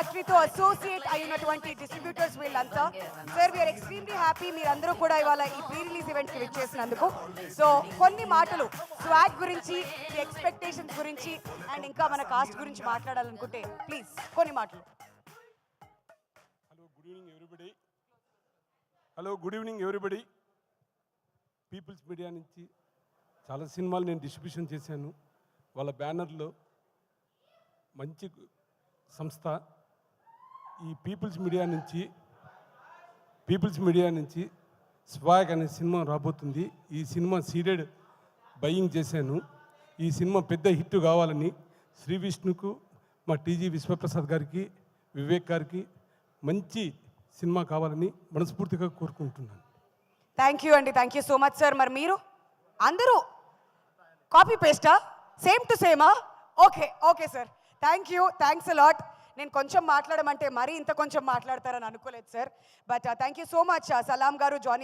ఫ్యాక్టరీతో associate అయినటువంటి distributors వీళ్ళంతా. Sir we are extremely happy మీరందరూ కూడా ఇవాళ ఈ ప్రీ రిలీజ్ ఈవెంట్కి విచ్చేసినందుకు. సో కొన్ని మాటలు స్వాగ్ గురించి, ఎక్స్పెక్టేషన్స్ గురించి అండ్ ఇంకా మన కాస్ట్ గురించి మాట్లాడాలనుకుంటే ప్లీజ్ కొన్ని మాటలు. Hello, good evening everybody. Peoples media నుంచి చాలా సినిమాలు నేను డిస్ట్రిబ్యూషన్ చేశాను. వాళ్ళ బ్యానర్లో మంచి సంస్థ. ఈ పీపుల్స్ మీడియా నుంచి స్వాగ్ అనే సినిమా రాబోతుంది. ఈ సినిమా సీడెడ్ బయింగ్ చేశాను. ఈ సినిమా పెద్ద హిట్ కావాలని శ్రీ విష్ణుకు, మా టీజీ విశ్వప్రసాద్ గారికి, వివేక్ గారికి మంచి సినిమా కావాలని మనస్ఫూర్తిగా కోరుకుంటున్నాను. థ్యాంక్ యూ అండి, thank you so much sir. మరి మీరు అందరూ కాపీ పేస్టా, సేమ్ టు సేమా? Okay sir, thanks a lot. నేను కొంచెం మాట్లాడమంటే మరీ ఇంత కొంచెం మాట్లాడతారని అనుకోలేదు సార్. But thank you so much సలాం గారు, జానీ